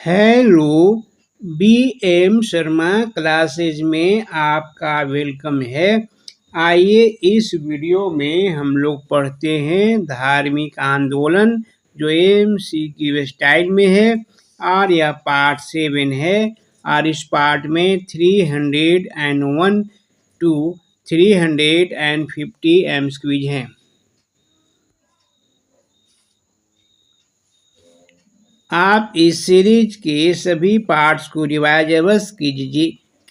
Hello, BM. Sharma classes में आपका welcome है। आइए इस वीडियो में हम लोग पढ़ते हैं धार्मिक आंदोलन जो एमसीक्यू स्टाइल में है और यह पार्ट 7 है और इस पार्ट में 301 टू 350 एमसीक्यूज हैं। आप इस सीरीज के सभी पार्ट्स को रिवाइज अवश्य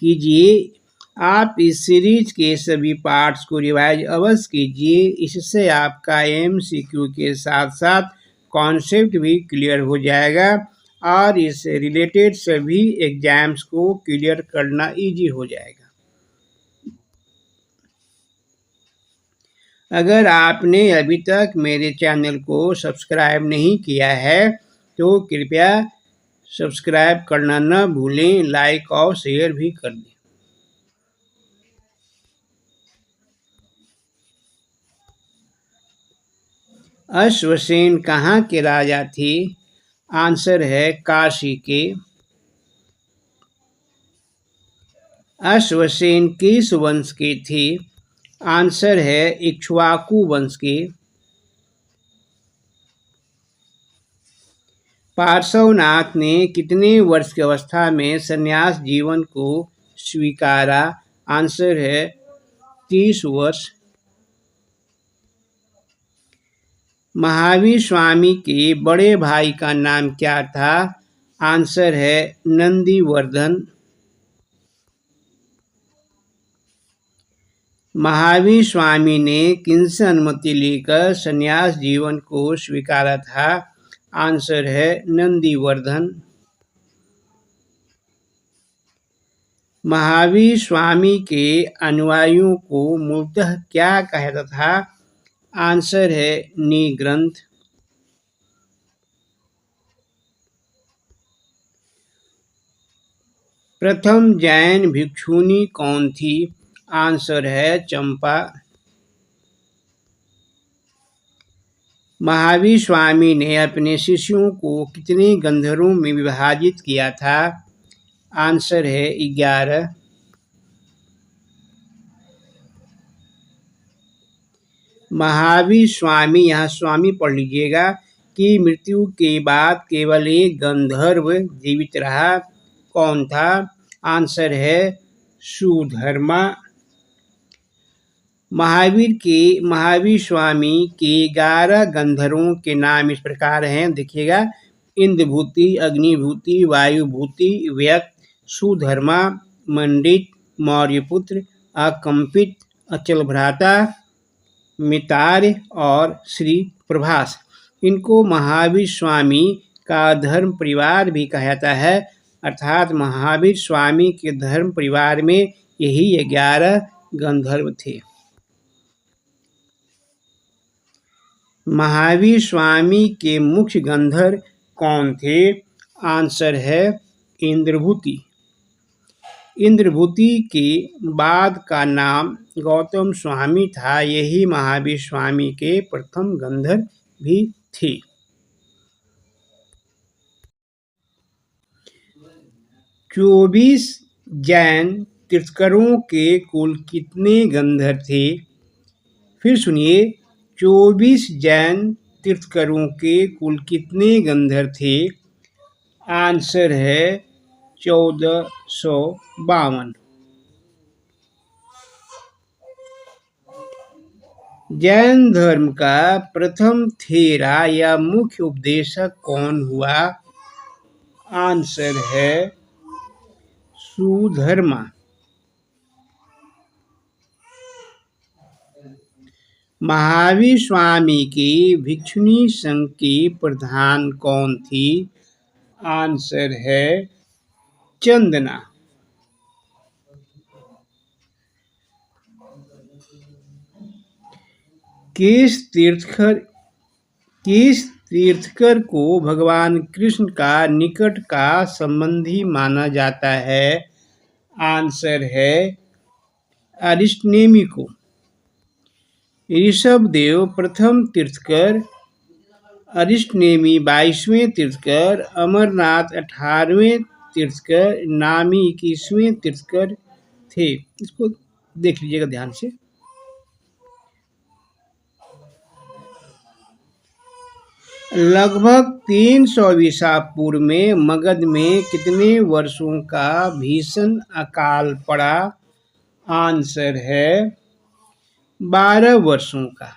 कीजिए। आप इस सीरीज के सभी पार्ट्स को रिवाइज अवश्य कीजिए। इससे आपका एमसीक्यू के साथ साथ कॉन्सेप्ट भी क्लियर हो जाएगा और इससे रिलेटेड सभी एग्जाम्स को क्लियर करना इजी हो जाएगा। अगर आपने अभी तक मेरे चैनल को सब्सक्राइब नहीं किया है तो कृपया सब्सक्राइब करना न भूलें, लाइक और शेयर भी कर दें। अश्वसेन कहाँ के राजा थे? आंसर है काशी के। अश्वसेन किस वंश के थे? आंसर है इक्ष्वाकु वंश के। पार्श्वनाथ ने कितने वर्ष की अवस्था में संन्यास जीवन को स्वीकारा? आंसर है 30 वर्ष। महावीर स्वामी के बड़े भाई का नाम क्या था? आंसर है नंदीवर्धन। महावीर स्वामी ने किनसे अनुमति लेकर संन्यास जीवन को स्वीकारा था? आंसर है नंदीवर्धन। महावीर स्वामी के अनुयायियों को मूलतः क्या कहता था? आंसर है निग्रंथ। प्रथम जैन भिक्षुणी कौन थी? आंसर है चंपा। महावीर स्वामी ने अपने शिष्यों को कितने गंधर्वों में विभाजित किया था? आंसर है 11। महावीर स्वामी, यहाँ स्वामी पढ़ लीजिएगा, कि मृत्यु के बाद केवल एक गंधर्व जीवित रहा। कौन था? आंसर है सुधर्मा। महावीर स्वामी के 11 गंधर्वों के नाम इस प्रकार हैं, देखिएगा। इंद्रभूति, अग्निभूति, वायुभूति, व्यक्त, सुधर्मा, मंडित, मौर्यपुत्र, अकंपित, अचल भ्राता, मितार्य और श्री प्रभास। इनको महावीर स्वामी का धर्म परिवार भी कहता है, अर्थात महावीर स्वामी के धर्म परिवार में यही 11 गंधर्व थे। महावीर स्वामी के मुख्य गंधर्व कौन थे? आंसर है इंद्रभूति। इंद्रभूति के बाद का नाम गौतम स्वामी था। यही महावीर स्वामी के प्रथम गंधर्व भी थे। चौबीस जैन तीर्थंकरों के कुल कितने गंधर्व थे? फिर सुनिए, 24 जैन तीर्थंकरों के कुल कितने गंधर्व थे? आंसर है 1452। जैन धर्म का प्रथम थेरा या मुख्य उपदेशक कौन हुआ? आंसर है सुधर्मा। महावीर स्वामी की भिक्षुणी संघ की प्रधान कौन थी? आंसर है चंदना। किस तीर्थकर को भगवान कृष्ण का निकट का संबंधी माना जाता है? आंसर है अरिष्टनेमी को। ऋषभदेव प्रथम तीर्थकर अरिष्ट नेमि 22वें तीर्थकर, अमरनाथ 18वें तीर्थकर, नामी 21वें तीर्थकर थे। इसको देख लीजिएगा ध्यान से। लगभग 300 ईसा पूर्व में मगध में कितने वर्षों का भीषण अकाल पड़ा? आंसर है 12 वर्षों का।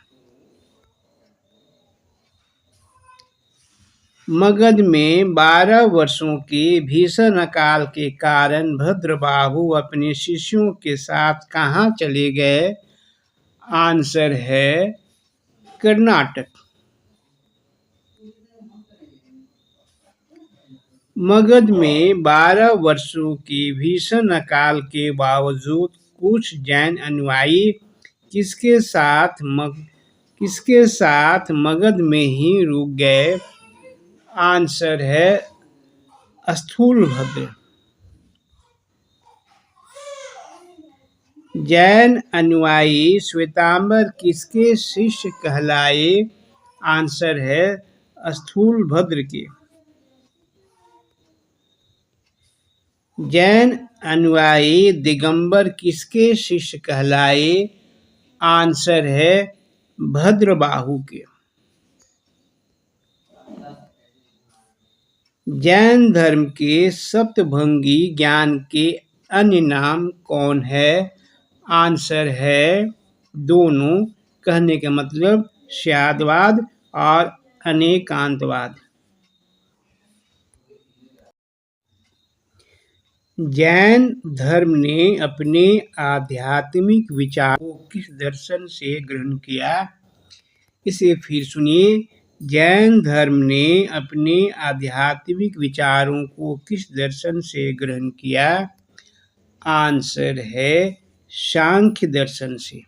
मगध में 12 वर्षों के भीषण अकाल के कारण भद्रबाहु अपने शिष्यों के साथ कहाँ चले गए? आंसर है कर्नाटक। मगध में 12 वर्षों के भीषण अकाल के बावजूद कुछ जैन अनुयायी किसके साथ मगध में ही रुक गए? आंसर है स्थूलभद्र। जैन अनुयायी श्वेतांबर किसके शिष्य कहलाए? आंसर है स्थूलभद्र के। जैन अनुयायी दिगंबर किसके शिष्य कहलाए? आंसर है भद्रबाहु के। जैन धर्म के सप्तभंगी ज्ञान के अन्य नाम कौन है? आंसर है दोनों। कहने का मतलब स्यादवाद और अनेकांतवाद। जैन धर्म ने अपने आध्यात्मिक विचारों को किस दर्शन से ग्रहण किया? इसे फिर सुनिए। जैन धर्म ने अपने आध्यात्मिक विचारों को किस दर्शन से ग्रहण किया? आंसर है सांख्य दर्शन से।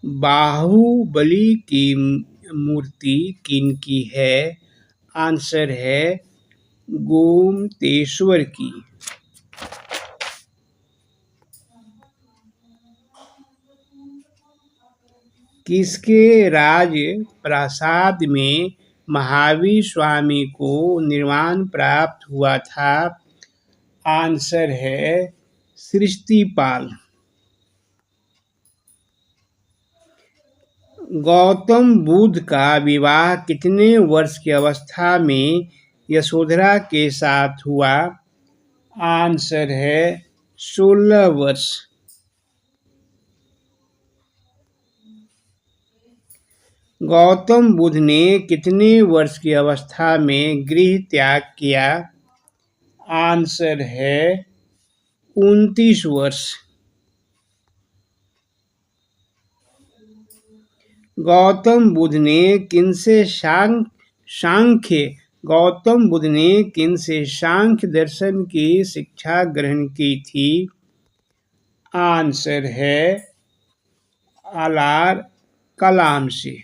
बाहुबली की मूर्ति किनकी है? आंसर है गोमतेश्वर की। किसके राज प्रासाद में महावीर स्वामी को निर्वाण प्राप्त हुआ था? आंसर है सृष्टिपाल। गौतम बुद्ध का विवाह कितने वर्ष की अवस्था में यशोधरा के साथ हुआ? आंसर है 16 वर्ष। गौतम बुद्ध ने कितने वर्ष की अवस्था में गृह त्याग किया? आंसर है 29 वर्ष। गौतम बुद्ध ने किनसे सांख्य दर्शन की शिक्षा ग्रहण की थी? आंसर है अलार कलाम से।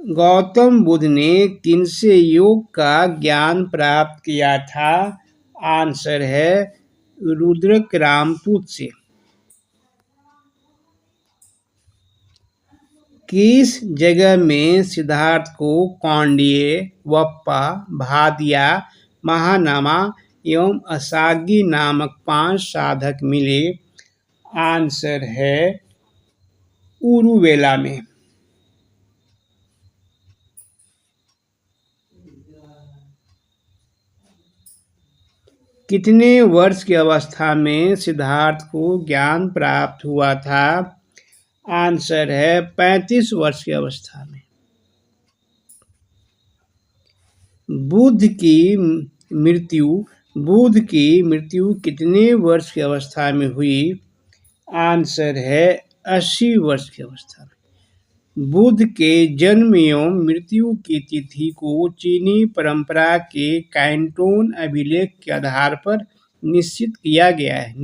गौतम बुद्ध ने किनसे योग का ज्ञान प्राप्त किया था? आंसर है रुद्रक रामपूत से। किस जगह में सिद्धार्थ को कौंडिन्य, वप्पा, भादिया, महानामा एवं असागी नामक 5 साधक मिले? आंसर है उरुवेला में। कितने वर्ष की अवस्था में सिद्धार्थ को ज्ञान प्राप्त हुआ था? आंसर है 35 वर्ष की अवस्था में। बुद्ध की मृत्यु कितने वर्ष की अवस्था में हुई? आंसर है 80 वर्ष की अवस्था में। बुद्ध के जन्म एवं मृत्यु की तिथि को चीनी परंपरा के कैंटोन अभिलेख के आधार पर निश्चित किया गया है।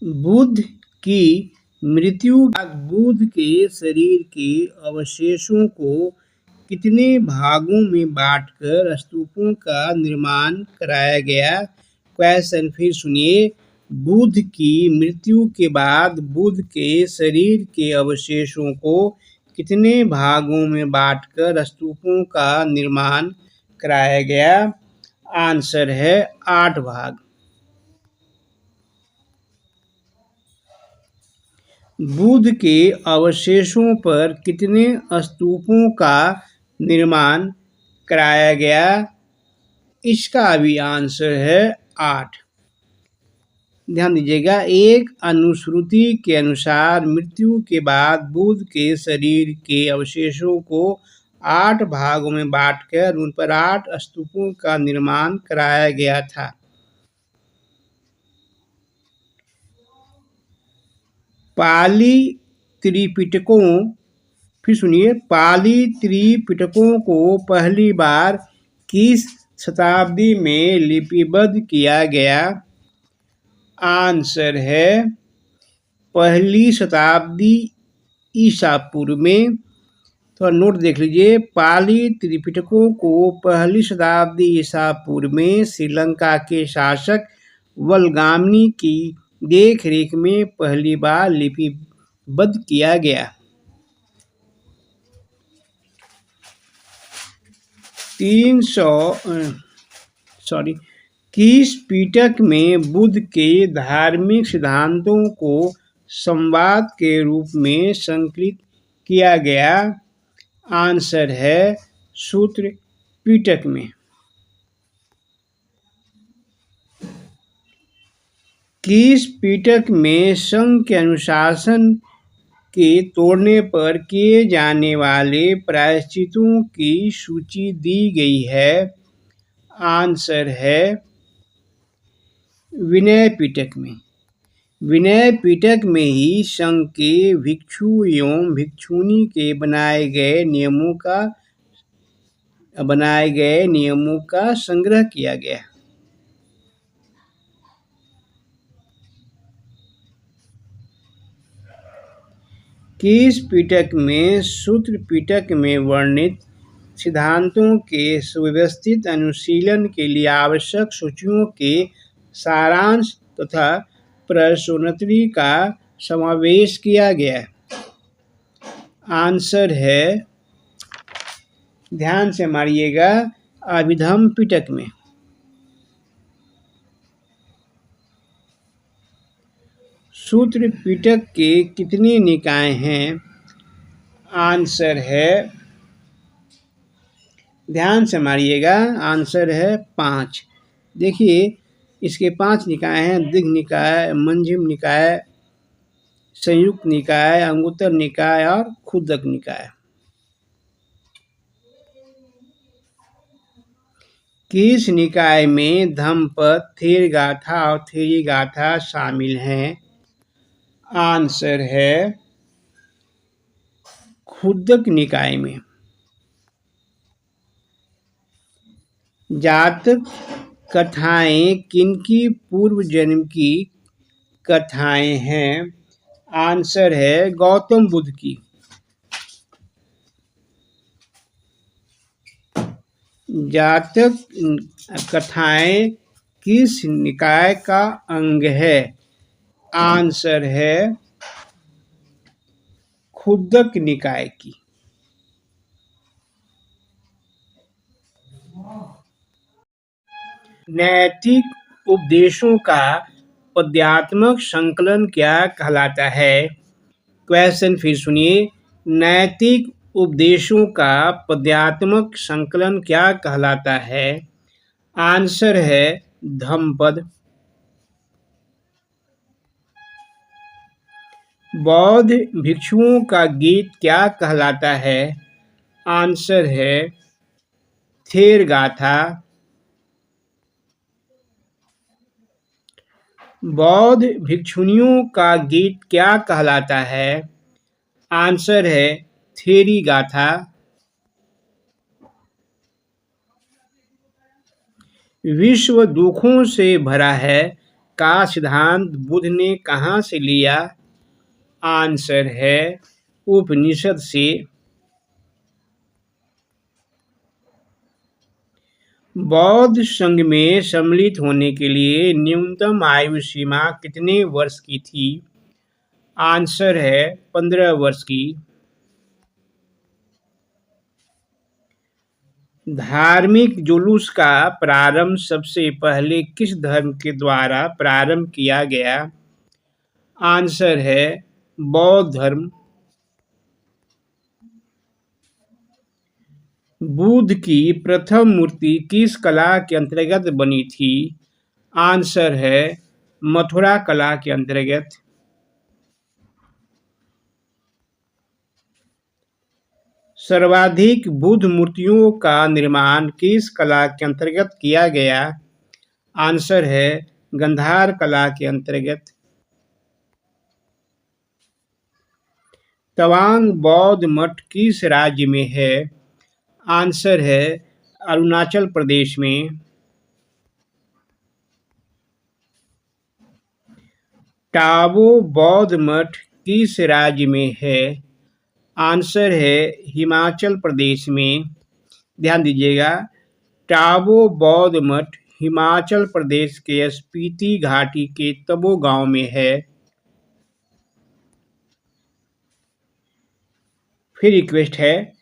बुद्ध की मृत्यु के बाद बुद्ध के शरीर के अवशेषों को कितने भागों में बांटकर स्तूपों का निर्माण कराया गया? क्वेश्चन फिर सुनिए। बुद्ध की मृत्यु के बाद बुद्ध के शरीर के अवशेषों को कितने भागों में बांटकर स्तूपों का निर्माण कराया गया? आंसर है 8 भाग। बुद्ध के अवशेषों पर कितने स्तूपों का निर्माण कराया गया? इसका भी आंसर है 8। ध्यान दीजिएगा, एक अनुश्रुति के अनुसार मृत्यु के बाद बुद्ध के शरीर के अवशेषों को 8 भागों में बांटकर उन पर 8 स्तूपों का निर्माण कराया गया था। पाली त्रिपिटकों, फिर सुनिए, पाली त्रिपिटकों को पहली बार किस शताब्दी में लिपिबद्ध किया गया? आंसर है पहली शताब्दी ईसा पूर्व में। तो नोट देख लीजिए, पाली त्रिपिटकों को पहली शताब्दी ईसा पूर्व में श्रीलंका के शासक वलगामनी की देख रेख में पहली बार लिपिबद्ध किया गया। 300 पिटक में बुद्ध के धार्मिक सिद्धांतों को संवाद के रूप में संकलित किया गया? आंसर है सूत्र पिटक में। किस पिटक में संघ के अनुशासन के तोड़ने पर किए जाने वाले प्रायश्चितों की सूची दी गई है? आंसर है विनय पिटक में। विनय पिटक में ही संघ के भिक्षु एवं भिक्षुणी के बनाए गए नियमों का संग्रह किया गया। किस पिटक में सूत्र पिटक में वर्णित सिद्धांतों के सुव्यवस्थित अनुशीलन के लिए आवश्यक सूचियों के सारांश तथा प्रश्नोत्तरी का समावेश किया गया? आंसर है, ध्यान से मारिएगा, अभिधम पिटक में। सूत्र पिटक के कितने निकाय हैं? आंसर है, ध्यान से मारिएगा, आंसर है 5। देखिए, इसके 5 निकाय हैं: दीघ निकाय, मंजिम निकाय, संयुक्त निकाय, अंगुत्तर निकाय और खुद्दक निकाय। किस निकाय में धम्मपद, थेरगाथा और थेरीगाथा शामिल हैं? आंसर है खुद्दक निकाय में। जातक कथाएं किनकी पूर्व जन्म की कथाएं हैं? आंसर है गौतम बुद्ध की। जातक कथाएं किस निकाय का अंग है? आंसर है खुद्दक निकाय की। नैतिक उपदेशों का पद्यात्मक संकलन क्या कहलाता है? क्वेश्चन फिर सुनिए। नैतिक उपदेशों का पद्यात्मक संकलन क्या कहलाता है? आंसर है धम्मपद। बौद्ध भिक्षुओं का गीत क्या कहलाता है? आंसर है थेरगाथा। बौद्ध भिक्षुणियों का गीत क्या कहलाता है? आंसर है थेरीगाथा। विश्व दुखों से भरा है का सिद्धांत बुद्ध ने कहाँ से लिया? आंसर है उपनिषद से। बौद्ध संघ में सम्मिलित होने के लिए न्यूनतम आयु सीमा कितने वर्ष की थी? आंसर है 15 वर्ष की। धार्मिक जुलूस का प्रारंभ सबसे पहले किस धर्म के द्वारा प्रारंभ किया गया? आंसर है बौद्ध धर्म। बुद्ध की प्रथम मूर्ति किस कला के अंतर्गत बनी थी? आंसर है मथुरा कला के अंतर्गत। सर्वाधिक बुद्ध मूर्तियों का निर्माण किस कला के अंतर्गत किया गया? आंसर है गंधार कला के अंतर्गत। तवांग बौद्ध मठ किस राज्य में है? आंसर है अरुणाचल प्रदेश में। टाबो बौद्ध मठ किस राज्य में है? आंसर है हिमाचल प्रदेश में। ध्यान दीजिएगा, टाबो बौद्ध मठ हिमाचल प्रदेश के स्पीति घाटी के तबो गांव में है। फिर रिक्वेस्ट है,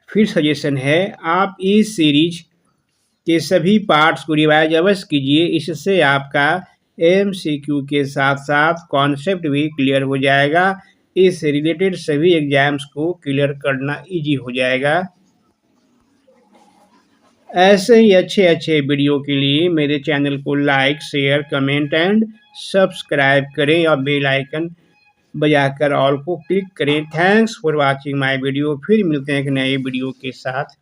फिर सजेशन है, आप इस सीरीज के सभी पार्ट्स को रिवाइज अवश्य कीजिए। इससे आपका MCQ के साथ साथ कॉन्सेप्ट भी क्लियर हो जाएगा। इससे रिलेटेड सभी एग्जाम्स को क्लियर करना इजी हो जाएगा। ऐसे ही अच्छे वीडियो के लिए मेरे चैनल को like, share, comment and subscribe करें और बेल आइकन बजाकर ऑल को क्लिक करें। Thanks for watching my video. फिर मिलते हैं एक नए वीडियो के साथ।